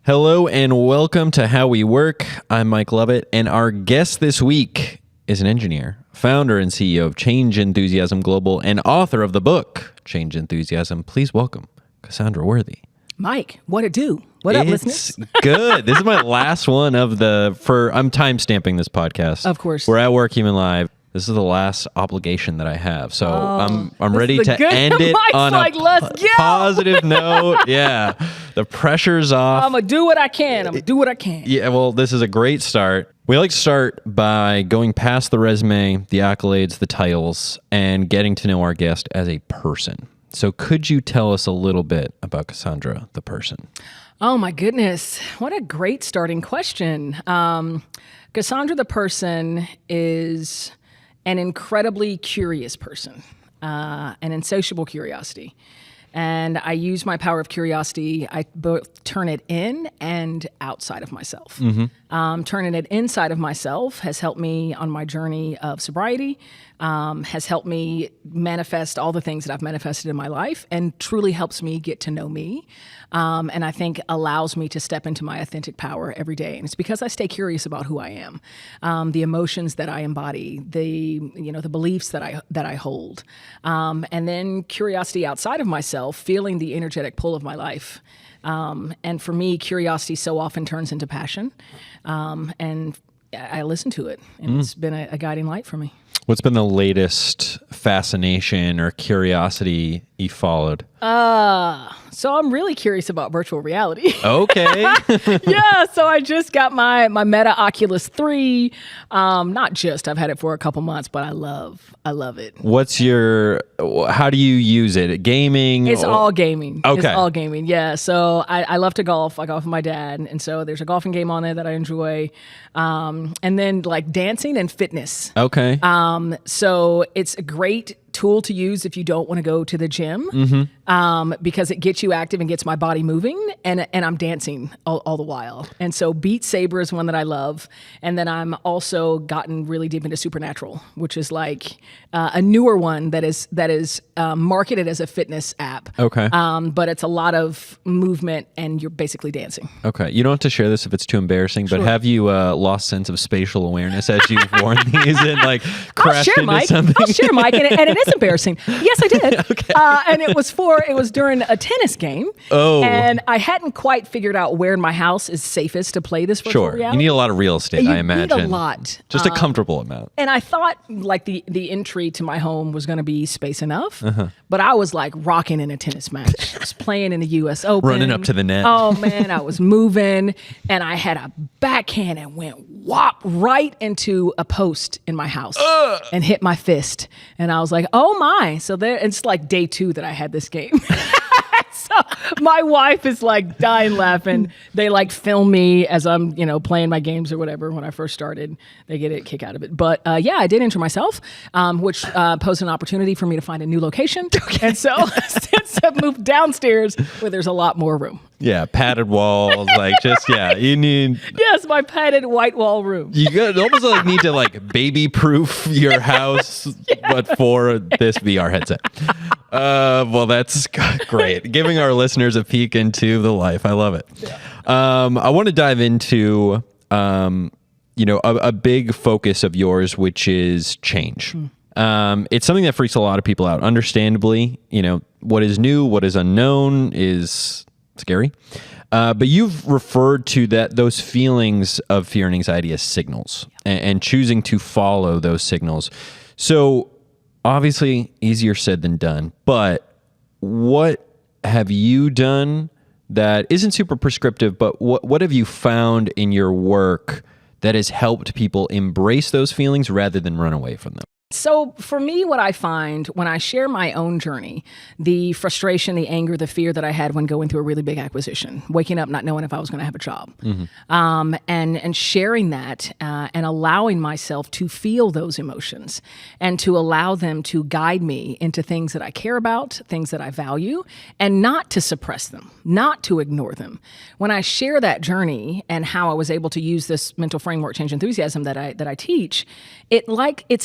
Hello and welcome to How We Work. I'm Mike Lovett, and our guest this week is an engineer, founder and CEO of Change Enthusiasm Global, and author of the book, Change Enthusiasm. Please welcome Cassandra Worthy. Mike, what it do? What up, listeners? Good. This is my last one of I'm time stamping this podcast. Of course. We're at Work Human Live. This is the last obligation that I have. So I'm ready to end it on a positive note. Yeah. The pressure's off. I'm going to do what I can. Yeah, well, this is a great start. We like to start by going past the resume, the accolades, the titles, and getting to know our guest as a person. So could you tell us a little bit about Cassandra, the person? Oh, my goodness. What a great starting question. Cassandra, the person, is an incredibly curious person, an insatiable curiosity. And I use my power of curiosity. I both turn it in and outside of myself. Turning it inside of myself has helped me on my journey of sobriety, has helped me manifest all the things that I've manifested in my life, and truly helps me get to know me. And I think allows me to step into my authentic power every day. And it's because I stay curious about who I am, the emotions that I embody, the beliefs that I hold, and then curiosity outside of myself, feeling the energetic pull of my life. And for me, curiosity so often turns into passion, and I listen to it, and it's been a guiding light for me. What's been the latest fascination or curiosity you followed? So I'm really curious about virtual reality. Okay. Yeah, so I just got my Meta Oculus 3. Not just, I've had it for a couple months, but I love it. How do you use it? Gaming? It's all gaming. Okay. It's all gaming, yeah. So I love to golf. I golf with my dad. And so there's a golfing game on there that I enjoy. And then like dancing and fitness. Okay. So it's a great tool to use if you don't want to go to the gym, because it gets you active and gets my body moving, and I'm dancing all the while. And so Beat Saber is one that I love. And then I'm also gotten really deep into Supernatural, which is like a newer one that is marketed as a fitness app. Okay. But it's a lot of movement and you're basically dancing. Okay. You don't have to share this if it's too embarrassing, but have you lost sense of spatial awareness as you've worn these and like crashed into something? I'll share, Mike, and it is embarrassing. Yes, I did. Okay. And it was during a tennis game. Oh. And I hadn't quite figured out where in my house is safest to play this virtual reality. You need a lot of real estate, I imagine. You need a lot. Just a comfortable amount. And I thought like the entry to my home was going to be space enough, but I was like rocking in a tennis match. I was playing in the U.S. Open. Running up to the net. Oh, man, I was moving, and I had a backhand and went whop right into a post in my house and hit my fist. And I was like, oh, my. So it's like day 2 that I had this game. So my wife is like dying laughing. They like film me as I'm, playing my games or whatever. When I first started, they get a kick out of it. But yeah, I did enter myself, which posed an opportunity for me to find a new location. Okay. And so since I've moved downstairs where there's a lot more room. Yeah, padded walls, you need... Yes, my padded white wall room. You almost like need to like baby-proof your house, but for this VR headset. Well, that's great. Giving our listeners a peek into the life. I love it. Yeah. I want to dive into, a big focus of yours, which is change. It's something that freaks a lot of people out. Understandably, what is new, what is unknown is scary. But you've referred to those feelings of fear and anxiety as signals, and choosing to follow those signals. So obviously easier said than done, but what have you done that isn't super prescriptive, but what have you found in your work that has helped people embrace those feelings rather than run away from them? So for me, what I find when I share my own journey, the frustration, the anger, the fear that I had when going through a really big acquisition, waking up not knowing if I was going to have a job, and sharing that and allowing myself to feel those emotions and to allow them to guide me into things that I care about, things that I value, and not to suppress them, not to ignore them. When I share that journey and how I was able to use this mental framework, Change Enthusiasm, that I teach, it's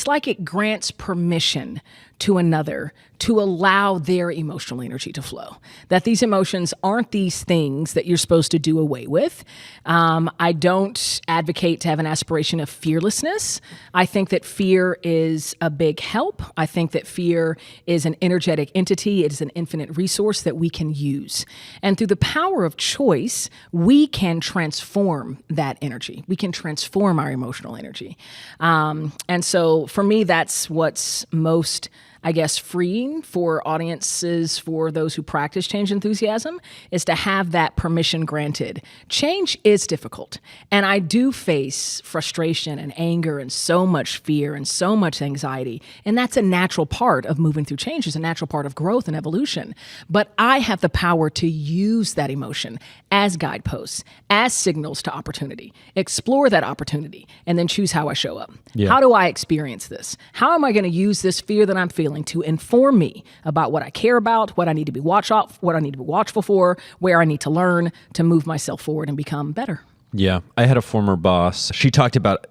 like it grants permission to another to allow their emotional energy to flow. That these emotions aren't these things that you're supposed to do away with. I don't advocate to have an aspiration of fearlessness. I think that fear is a big help. I think that fear is an energetic entity. It is an infinite resource that we can use. And through the power of choice, we can transform that energy. We can transform our emotional energy. And so for me, that's what's most, I guess, freeing for audiences, for those who practice change enthusiasm, is to have that permission granted. Change is difficult. And I do face frustration and anger and so much fear and so much anxiety. And that's a natural part of moving through change. It's a natural part of growth and evolution. But I have the power to use that emotion as guideposts, as signals to opportunity, explore that opportunity, and then choose how I show up. Yeah. How do I experience this? How am I going to use this fear that I'm feeling to inform me about what I care about, what I need to be watchful for, where I need to learn to move myself forward and become better? Yeah. I had a former boss. She talked about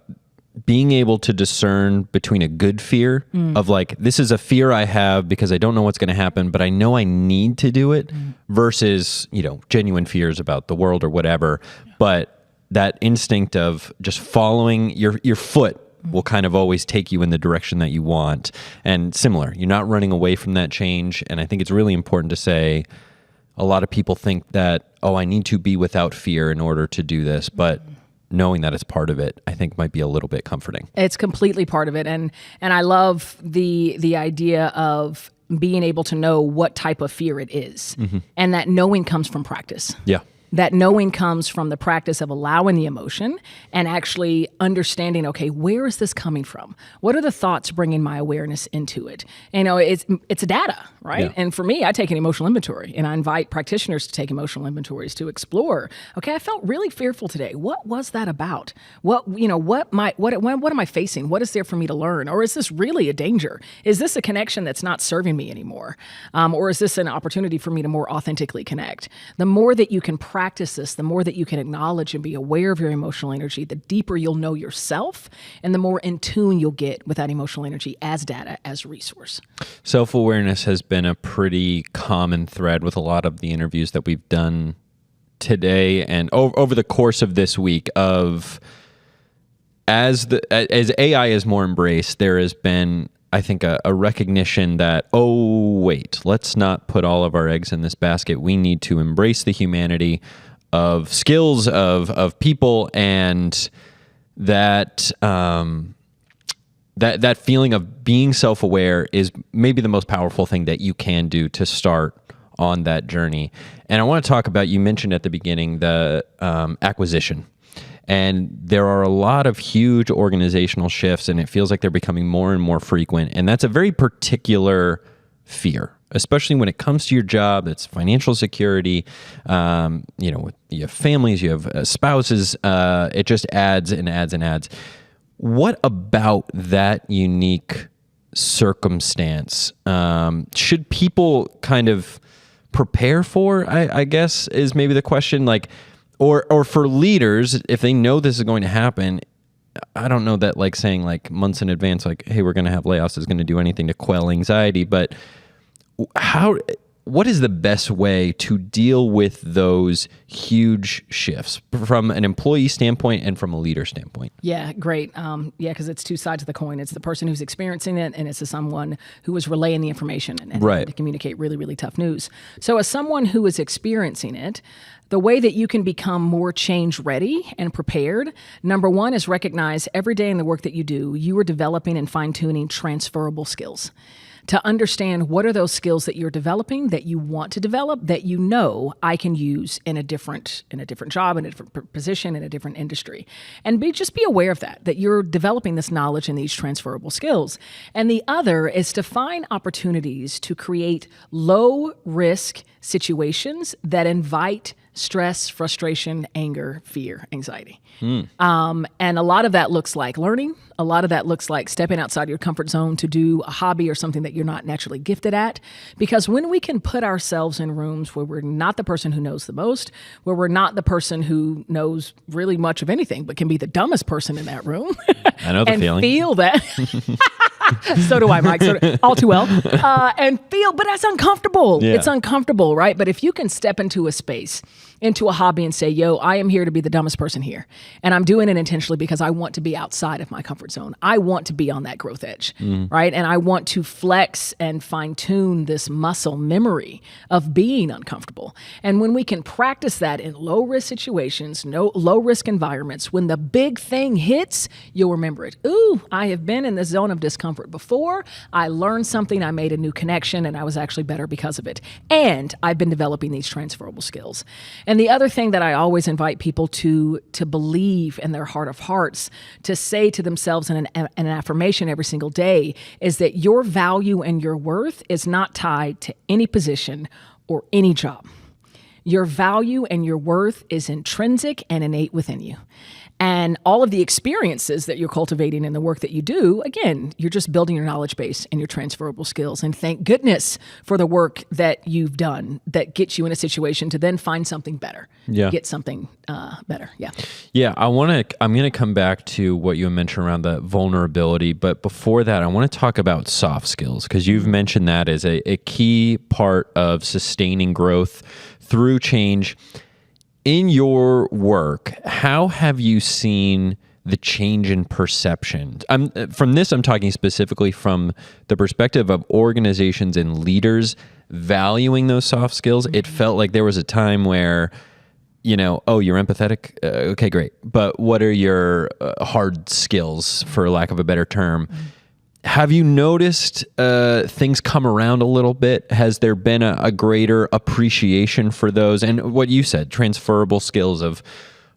being able to discern between a good fear of like, this is a fear I have because I don't know what's going to happen, but I know I need to do it, versus, genuine fears about the world or whatever. Yeah. But that instinct of just following your foot will kind of always take you in the direction that you want. And similar, you're not running away from that change. And I think it's really important to say, a lot of people think that, I need to be without fear in order to do this. But knowing that it's part of it, I think might be a little bit comforting. It's completely part of it. And I love the idea of being able to know what type of fear it is. And that knowing comes from practice. Yeah. That knowing comes from the practice of allowing the emotion and actually understanding, okay, where is this coming from? What are the thoughts bringing my awareness into it? It's data, right? Yeah. And for me, I take an emotional inventory, and I invite practitioners to take emotional inventories to explore. Okay, I felt really fearful today. What was that about? What am I facing? What is there for me to learn? Or is this really a danger? Is this a connection that's not serving me anymore? Or is this an opportunity for me to more authentically connect? The more that you can practice this, the more that you can acknowledge and be aware of your emotional energy, the deeper you'll know yourself and the more in tune you'll get with that emotional energy as data, as a resource. Self-awareness has been a pretty common thread with a lot of the interviews that we've done today and over the course of this week. Of as AI is more embraced, there has been, I think, a recognition that, wait, let's not put all of our eggs in this basket. We need to embrace the humanity of skills, of people, and that that feeling of being self-aware is maybe the most powerful thing that you can do to start on that journey. And I want to talk about, you mentioned at the beginning, the acquisition. And there are a lot of huge organizational shifts, and it feels like they're becoming more and more frequent. And that's a very particular fear, especially when it comes to your job. It's financial security. You have families, you have spouses. It just adds and adds and adds. What about that unique circumstance should people kind of prepare for, I guess, is maybe the question. Like, Or for leaders, if they know this is going to happen, I don't know that like saying like months in advance, like, hey, we're going to have layoffs is going to do anything to quell anxiety. But what is the best way to deal with those huge shifts from an employee standpoint and from a leader standpoint? Yeah, great. Because it's two sides of the coin. It's the person who's experiencing it, and it's someone who is relaying the information and right. to communicate really, really tough news. So as someone who is experiencing it, the way that you can become more change ready and prepared, number one, is recognize every day in the work that you do, you are developing and fine-tuning transferable skills. To understand what are those skills that you're developing, that you want to develop, that you know I can use in a different job, in a different position, in a different industry. And just be aware of that you're developing this knowledge and these transferable skills. And the other is to find opportunities to create low-risk situations that invite stress, frustration, anger, fear, anxiety. And a lot of that looks like learning. A lot of that looks like stepping outside your comfort zone to do a hobby or something that you're not naturally gifted at. Because when we can put ourselves in rooms where we're not the person who knows the most, where we're not the person who knows really much of anything, but can be the dumbest person in that room. I know the and feeling. Feel that. So do I, Mike. All too well. And feel, but that's uncomfortable. Yeah. It's uncomfortable, right? But if you can step into a space, into a hobby and say, yo, I am here to be the dumbest person here. And I'm doing it intentionally because I want to be outside of my comfort zone. I want to be on that growth edge, right? And I want to flex and fine tune this muscle memory of being uncomfortable. And when we can practice that in low risk situations, low risk environments, when the big thing hits, you'll remember it. Ooh, I have been in this zone of discomfort before. I learned something, I made a new connection, and I was actually better because of it. And I've been developing these transferable skills. And the other thing that I always invite people to believe in their heart of hearts, to say to themselves in an affirmation every single day, is that your value and your worth is not tied to any position or any job. Your value and your worth is intrinsic and innate within you. And all of the experiences that you're cultivating in the work that you do, again, you're just building your knowledge base and your transferable skills. And thank goodness for the work that you've done that gets you in a situation to then find something better. Yeah. Get something better. Yeah. Yeah. I'm going to come back to what you mentioned around the vulnerability. But before that, I want to talk about soft skills, because you've mentioned that as a key part of sustaining growth through change. In your work, how have you seen the change in perception? From this, I'm talking specifically from the perspective of organizations and leaders valuing those soft skills. It felt like there was a time where, oh, you're empathetic? Okay, great. But what are your hard skills, for lack of a better term? Have you noticed things come around a little bit? Has there been a greater appreciation for those? And what you said, transferable skills of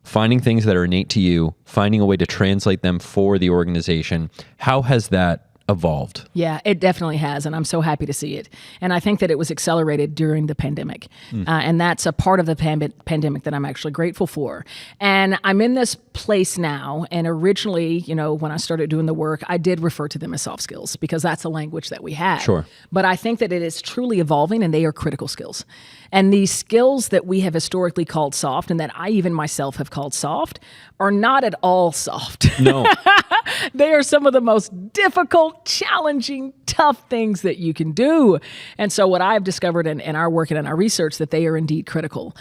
finding things that are innate to you, finding a way to translate them for the organization. How has that evolved? Yeah, it definitely has, and I'm so happy to see it. And I think that it was accelerated during the pandemic, and that's a part of the pandemic that I'm actually grateful for. And I'm in this place now, and originally, when I started doing the work, I did refer to them as soft skills because that's the language that we had. Sure. But I think that it is truly evolving, and they are critical skills. And these skills that we have historically called soft, and that I even myself have called soft, are not at all soft. No. They are some of the most difficult, challenging, tough things that you can do. And so what I've discovered in our work and in our research, that they are indeed critical.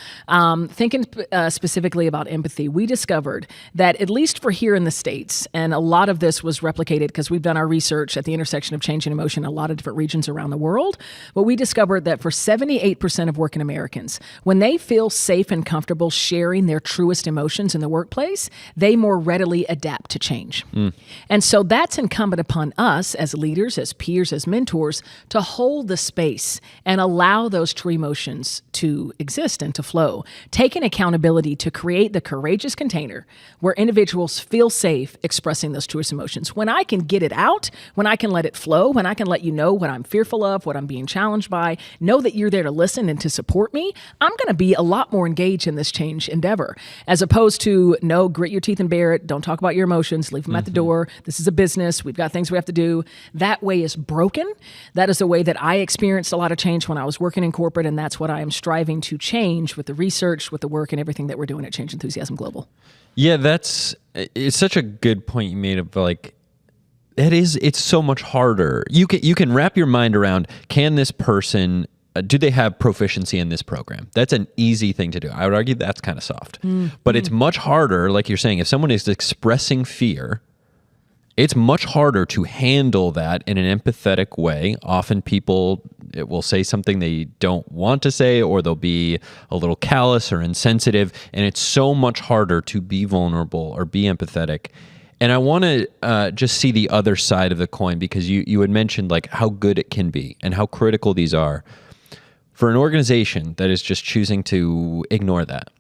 Thinking specifically about empathy, we discovered that, at least for here in the States, and a lot of this was replicated because we've done our research at the intersection of change and emotion in a lot of different regions around the world, but we discovered that for 78% of working Americans, when they feel safe and comfortable sharing their truest emotions in the workplace, they more readily adapt to change. And so that's incumbent upon us as leaders, as peers, as mentors, to hold the space and allow those true emotions to exist and to flow, taking accountability to create the courageous container where individuals feel safe expressing those truest emotions. When I can get it out, when I can let it flow, when I can let you know what I'm fearful of, what I'm being challenged by, know that you're there to listen and to support me, I'm going to be a lot more engaged in this change endeavor, as opposed to, no, grit your teeth and bear it, don't talk about your emotions, leave them at the door, this is a business, we've got things we have to do. That way is broken. That is the way that I experienced a lot of change when I was working in corporate, and that's what I am striving to change with the research, with the work, and everything that we're doing at Change Enthusiasm Global. Yeah, it's such a good point you made of it's so much harder. You can wrap your mind around, can this person, do they have proficiency in this program? That's an easy thing to do. I would argue that's kind of soft. But it's much harder, like you're saying, if someone is expressing fear, it's much harder to handle that in an empathetic way. Often people will say something they don't want to say, or they'll be a little callous or insensitive, and it's so much harder to be vulnerable or be empathetic. And I want to just see the other side of the coin, because you had mentioned how good it can be and how critical these are. For an organization that is just choosing to ignore that,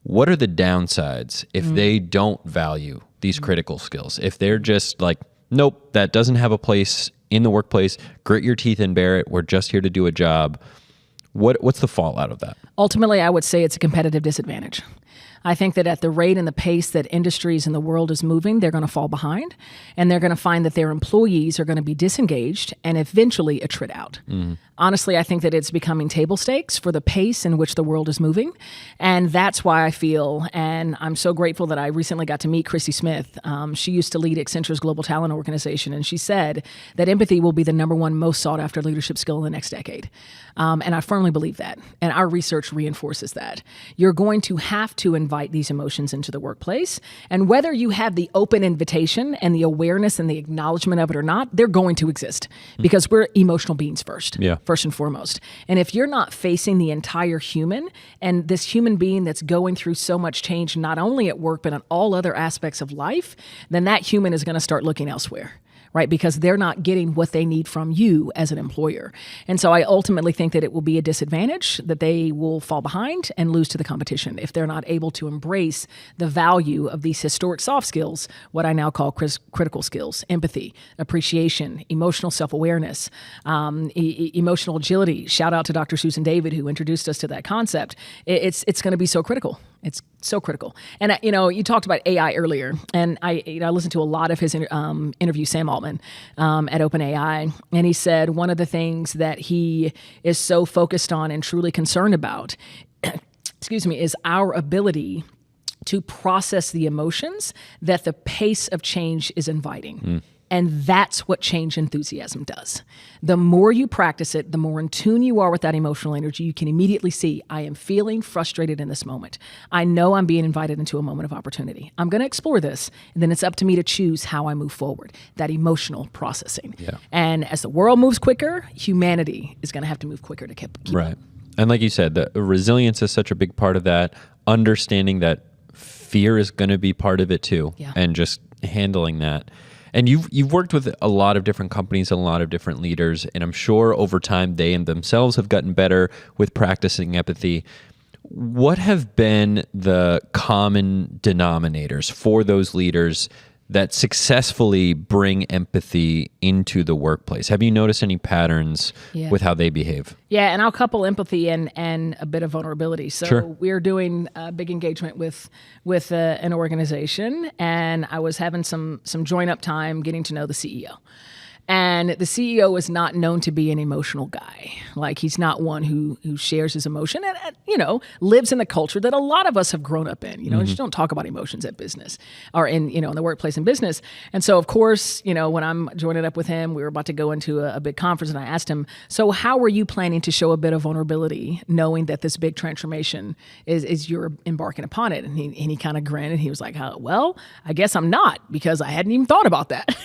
what are the downsides if they don't value these critical skills? If they're just nope, that doesn't have a place in the workplace, grit your teeth and bear it, we're just here to do a job. What's the fallout of that? Ultimately, I would say it's a competitive disadvantage. I think that at the rate and the pace that industries in the world is moving, they're going to fall behind, and they're going to find that their employees are going to be disengaged and eventually attrit out. Honestly, I think that it's becoming table stakes for the pace in which the world is moving, and that's why I feel, and I'm so grateful that I recently got to meet Christy Smith. She used to lead Accenture's global talent organization, and she said that empathy will be the number one most sought after leadership skill in the next decade. And I firmly believe that. And our research reinforces that. You're going to have to invite these emotions into the workplace. And whether you have the open invitation and the awareness and the acknowledgement of it or not, they're going to exist because we're emotional beings first and foremost. And if you're not facing the entire human and this human being that's going through so much change, not only at work, but on all other aspects of life, then that human is going to start looking elsewhere. Right? Because they're not getting what they need from you as an employer. And so I ultimately think that it will be a disadvantage, that they will fall behind and lose to the competition if they're not able to embrace the value of these historic soft skills, what I now call critical skills: empathy, appreciation, emotional self-awareness, emotional agility. Shout out to Dr. Susan David, who introduced us to that concept. It's going to be so critical. It's so critical. And, you talked about AI earlier, and I listened to a lot of his interview, Sam Altman, at OpenAI, and he said one of the things that he is so focused on and truly concerned about, is our ability to process the emotions that the pace of change is inviting. And that's what change enthusiasm does. The more you practice it, the more in tune you are with that emotional energy, you can immediately see, I am feeling frustrated in this moment. I know I'm being invited into a moment of opportunity. I'm going to explore this, and then it's up to me to choose how I move forward. That emotional processing. Yeah. And as the world moves quicker, humanity is going to have to move quicker to keep right. up. And like you said, the resilience is such a big part of that. Understanding that fear is going to be part of it too, and just handling that. And you've worked with a lot of different companies and a lot of different leaders, and I'm sure over time they and themselves have gotten better with practicing empathy. What have been the common denominators for those leaders that successfully bring empathy into the workplace? Have you noticed any patterns with how they behave? Yeah, and I'll couple empathy and a bit of vulnerability. So we're doing a big engagement with an organization, and I was having some join-up time getting to know the CEO. And the CEO is not known to be an emotional guy. Like, he's not one who shares his emotion and lives in the culture that a lot of us have grown up in. Just don't talk about emotions at business or in the workplace and business. And so, of course, when I'm joining up with him, we were about to go into a big conference, and I asked him, so how are you planning to show a bit of vulnerability, knowing that this big transformation is you're embarking upon it? And he kind of grinned, and he was like, well, I guess I'm not, because I hadn't even thought about that.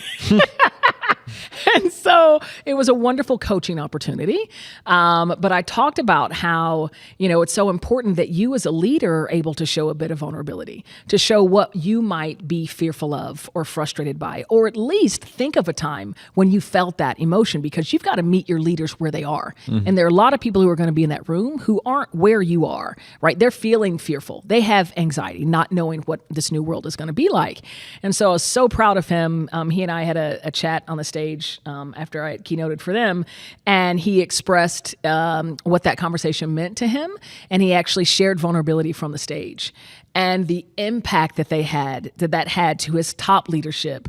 And so it was a wonderful coaching opportunity. But I talked about how, it's so important that you as a leader are able to show a bit of vulnerability, to show what you might be fearful of or frustrated by, or at least think of a time when you felt that emotion, because you've got to meet your leaders where they are. And there are a lot of people who are going to be in that room who aren't where you are, right? They're feeling fearful. They have anxiety, not knowing what this new world is going to be like. And so I was so proud of him. He and I had a chat on the stage after I had keynoted for them, and he expressed what that conversation meant to him, and he actually shared vulnerability from the stage and the impact that that had to his top leadership.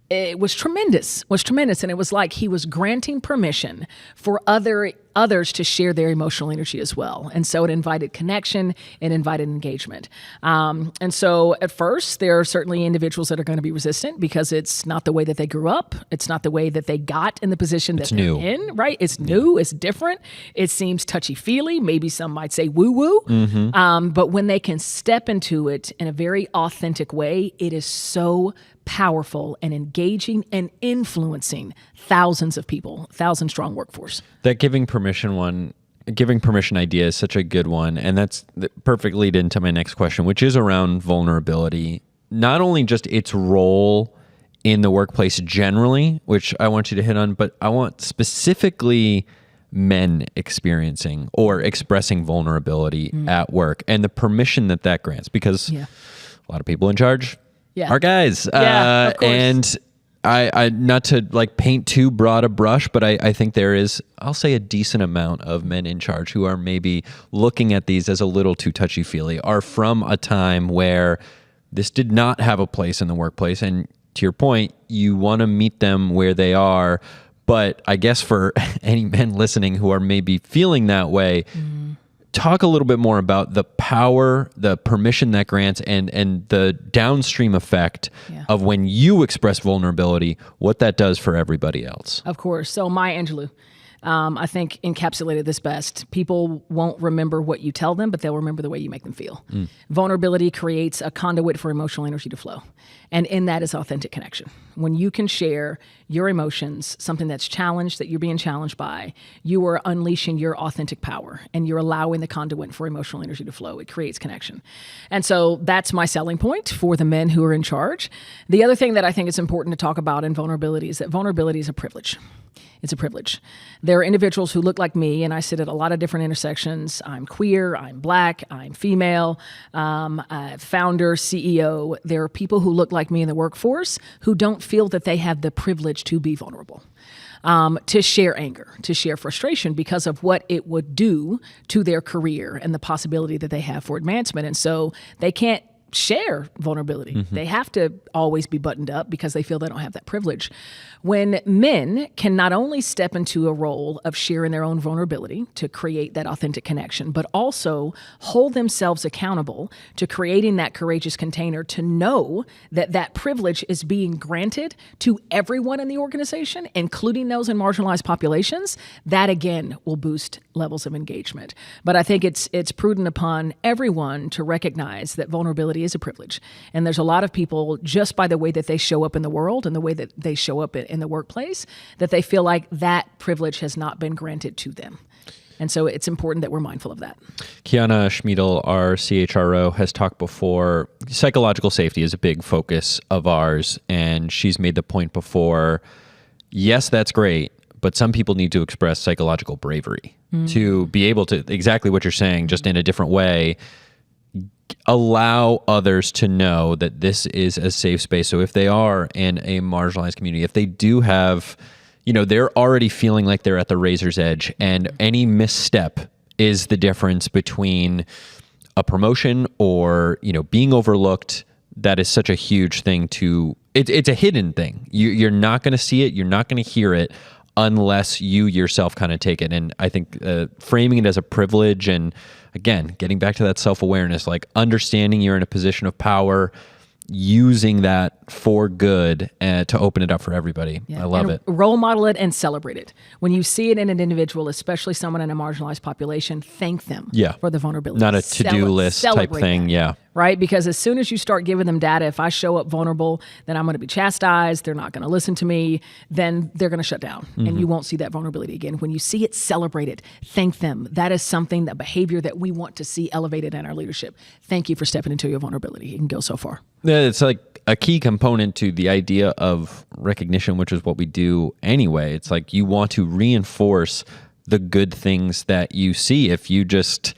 It was tremendous, and it was like he was granting permission for others to share their emotional energy as well. And so it invited connection and invited engagement. And so at first, there are certainly individuals that are going to be resistant because it's not the way that they grew up. It's not the way that they got in the position that they're in, right? It's new, it's different. It seems touchy-feely. Maybe some might say woo-woo. But when they can step into it in a very authentic way, it is so powerful and engaging and influencing thousands of people, 1,000-strong workforce. That giving permission idea is such a good one. And that's the perfect lead into my next question, which is around vulnerability. Not only just its role in the workplace generally, which I want you to hit on, but I want specifically men experiencing or expressing vulnerability at work and the permission that grants, because a lot of people in charge are guys. Of course. And I not to like paint too broad a brush, but I think there is, I'll say, a decent amount of men in charge who are maybe looking at these as a little too touchy-feely, are from a time where this did not have a place in the workplace. And to your point, you want to meet them where they are. But I guess for any men listening who are maybe feeling that way, talk a little bit more about the power, the permission that grants, and the downstream effect of when you express vulnerability, what that does for everybody else. Of course. So Maya Angelou, I think, encapsulated this best. People won't remember what you tell them, but they'll remember the way you make them feel. Vulnerability creates a conduit for emotional energy to flow. And in that is authentic connection. When you can share your emotions, something that's challenged, that you're being challenged by, you are unleashing your authentic power and you're allowing the conduit for emotional energy to flow. It creates connection. And so that's my selling point for the men who are in charge. The other thing that I think is important to talk about in vulnerability is that vulnerability is a privilege. It's a privilege. There are individuals who look like me, and I sit at a lot of different intersections. I'm queer, I'm Black, I'm female, founder, CEO. There are people who look like me in the workforce who don't feel that they have the privilege to be vulnerable, to share anger, to share frustration because of what it would do to their career and the possibility that they have for advancement. And so they can't share vulnerability. They have to always be buttoned up because they feel they don't have that privilege. When men can not only step into a role of sharing their own vulnerability to create that authentic connection, but also hold themselves accountable to creating that courageous container to know that that privilege is being granted to everyone in the organization, including those in marginalized populations, that again will boost levels of engagement. But I think it's prudent upon everyone to recognize that vulnerability is a privilege. And there's a lot of people, just by the way that they show up in the world and the way that they show up in the workplace, that they feel like that privilege has not been granted to them. And so it's important that we're mindful of that. Kiana Schmiedel, our CHRO, has talked before, psychological safety is a big focus of ours. And she's made the point before, yes, that's great, but some people need to express psychological bravery to be able to, exactly what you're saying, just in a different way, allow others to know that this is a safe space. So if they are in a marginalized community, if they do have, they're already feeling like they're at the razor's edge, and any misstep is the difference between a promotion or, being overlooked. That is such a huge thing it's a hidden thing. You're not going to see it. You're not going to hear it unless you yourself kind of take it. And I think framing it as a privilege, and again, getting back to that self-awareness, like understanding you're in a position of power, using that for good to open it up for everybody. Yeah. I love it. Role model it and celebrate it. When you see it in an individual, especially someone in a marginalized population, thank them for the vulnerability. Not a to-do list type thing. Yeah. Right? Because as soon as you start giving them data, if I show up vulnerable, then I'm going to be chastised. They're not going to listen to me. Then they're going to shut down and you won't see that vulnerability again. When you see it, celebrate it. Thank them. That is something, that behavior that we want to see elevated in our leadership. Thank you for stepping into your vulnerability. It can go so far. Yeah, it's like a key component to the idea of recognition, which is what we do anyway. It's like you want to reinforce the good things that you see. If you just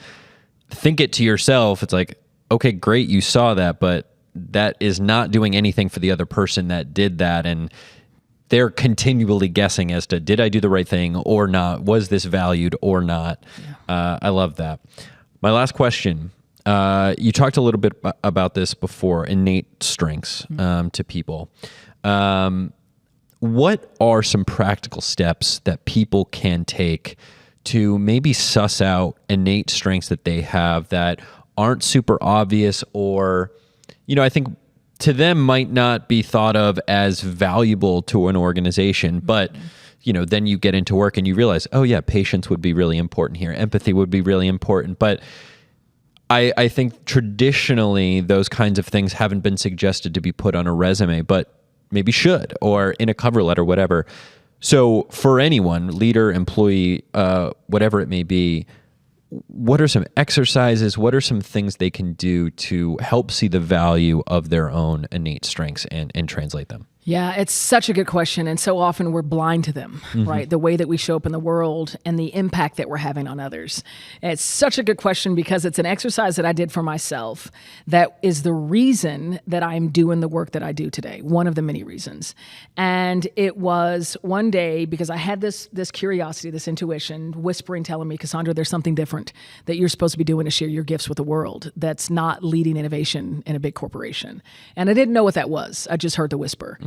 think it to yourself, it's like, okay, great, you saw that, but that is not doing anything for the other person that did that. And they're continually guessing as to, did I do the right thing or not? Was this valued or not? Yeah. I love that. My last question, you talked a little bit about this before, innate strengths to people. What are some practical steps that people can take to maybe suss out innate strengths that they have that aren't super obvious, or, I think to them might not be thought of as valuable to an organization, but, then you get into work and you realize, oh yeah, patience would be really important here. Empathy would be really important. But I think traditionally those kinds of things haven't been suggested to be put on a resume, but maybe should, or in a cover letter, whatever. So for anyone, leader, employee, whatever it may be, what are some exercises? What are some things they can do to help see the value of their own innate strengths and translate them? Yeah, it's such a good question. And so often we're blind to them, right? The way that we show up in the world and the impact that we're having on others. It's such a good question because it's an exercise that I did for myself that is the reason that I'm doing the work that I do today, one of the many reasons. And it was one day because I had this curiosity, this intuition, whispering, telling me, Cassandra, there's something different that you're supposed to be doing to share your gifts with the world that's not leading innovation in a big corporation. And I didn't know what that was. I just heard the whisper.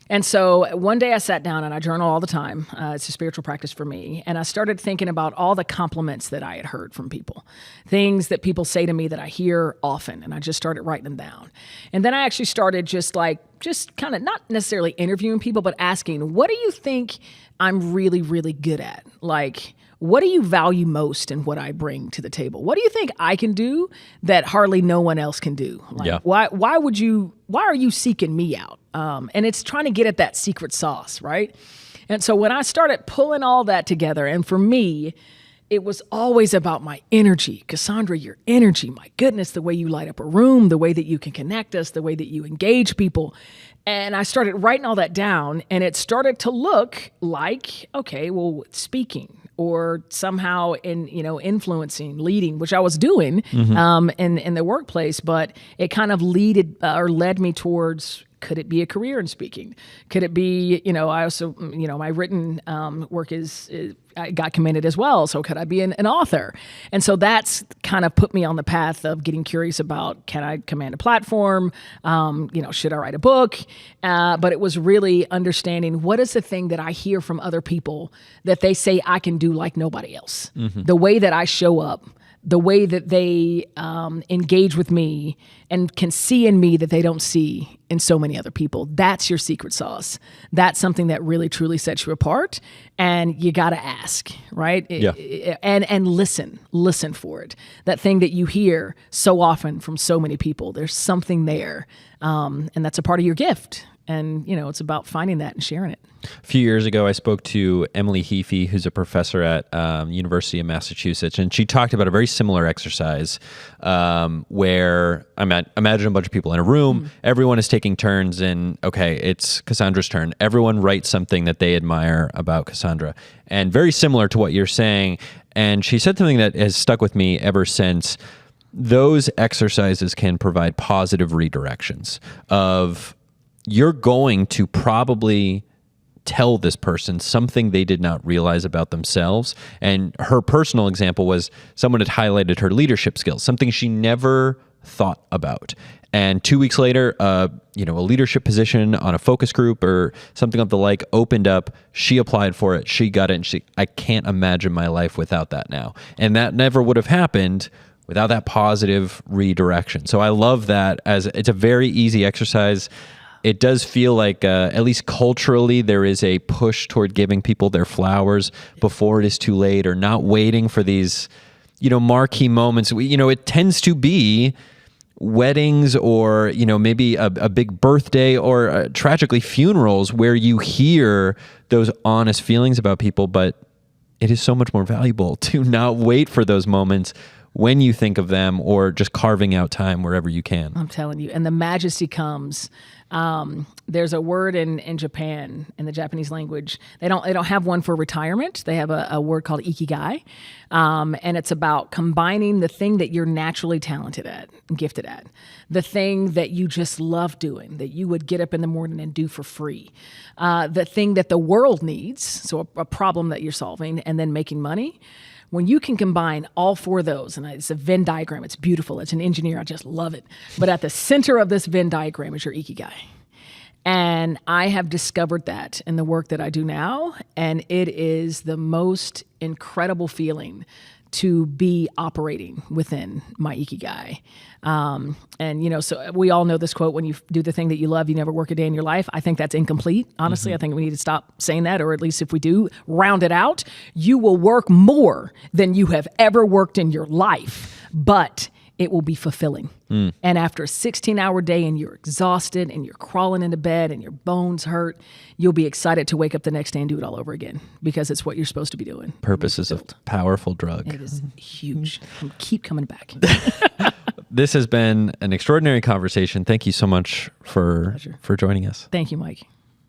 And so one day I sat down and I journal all the time. It's a spiritual practice for me. And I started thinking about all the compliments that I had heard from people, things that people say to me that I hear often. And I just started writing them down. And then I actually started just kind of not necessarily interviewing people, but asking, what do you think I'm really, really good at? Like, what do you value most in what I bring to the table? What do you think I can do that hardly no one else can do? Like, why are you seeking me out? And it's trying to get at that secret sauce, right? And so when I started pulling all that together, and for me, it was always about my energy. Cassandra, your energy, my goodness, the way you light up a room, the way that you can connect us, the way that you engage people. And I started writing all that down, and it started to look like, okay, well, speaking or somehow influencing, leading, which I was doing in the workplace, but it kind of led me towards, could it be a career in speaking? Could it be, I also, my written work I got commended as well. So could I be an author? And so that's kind of put me on the path of getting curious about, can I command a platform? Should I write a book? But it was really understanding what is the thing that I hear from other people that they say I can do like nobody else. The way that I show up, the way that they engage with me and can see in me that they don't see in so many other people. That's your secret sauce. That's something that really, truly sets you apart. And you got to ask, right? Yeah. And listen for it. That thing that you hear so often from so many people, there's something there. And that's a part of your gift. And, it's about finding that and sharing it. A few years ago, I spoke to Emily Heafy, who's a professor at University of Massachusetts, and she talked about a very similar exercise where imagine a bunch of people in a room, everyone is taking turns, and okay, it's Cassandra's turn. Everyone writes something that they admire about Cassandra, and very similar to what you're saying. And she said something that has stuck with me ever since. Those exercises can provide positive redirections of, you're going to probably tell this person something they did not realize about themselves. And her personal example was someone had highlighted her leadership skills, something she never thought about. And 2 weeks later, a leadership position on a focus group or something of the like opened up. She applied for it. She got it. And I can't imagine my life without that now. And that never would have happened without that positive redirection. So I love that, as it's a very easy exercise. It does feel like, at least culturally, there is a push toward giving people their flowers before it is too late, or not waiting for these, marquee moments. It tends to be weddings or, maybe a big birthday or tragically funerals where you hear those honest feelings about people. But it is so much more valuable to not wait for those moments when you think of them, or just carving out time wherever you can. I'm telling you. And the majesty comes. There's a word in Japan, in the Japanese language. They don't have one for retirement. They have a word called ikigai. And it's about combining the thing that you're naturally talented at and gifted at, the thing that you just love doing, that you would get up in the morning and do for free, the thing that the world needs, so a problem that you're solving, and then making money. When you can combine all four of those, and it's a Venn diagram, it's beautiful. As an engineer, I just love it. But at the center of this Venn diagram is your ikigai. And I have discovered that in the work that I do now. And it is the most incredible feeling to be operating within my ikigai. So we all know this quote, when you do the thing that you love, you never work a day in your life. I think that's incomplete. Honestly, I think we need to stop saying that, or at least if we do, round it out. You will work more than you have ever worked in your life, but it will be fulfilling. And after a 16-hour day and you're exhausted and you're crawling into bed and your bones hurt, you'll be excited to wake up the next day and do it all over again, because it's what you're supposed to be doing. Purpose is a powerful drug. It is huge. Keep coming back. This has been an extraordinary conversation. Thank you so much for joining us. Thank you, Mike.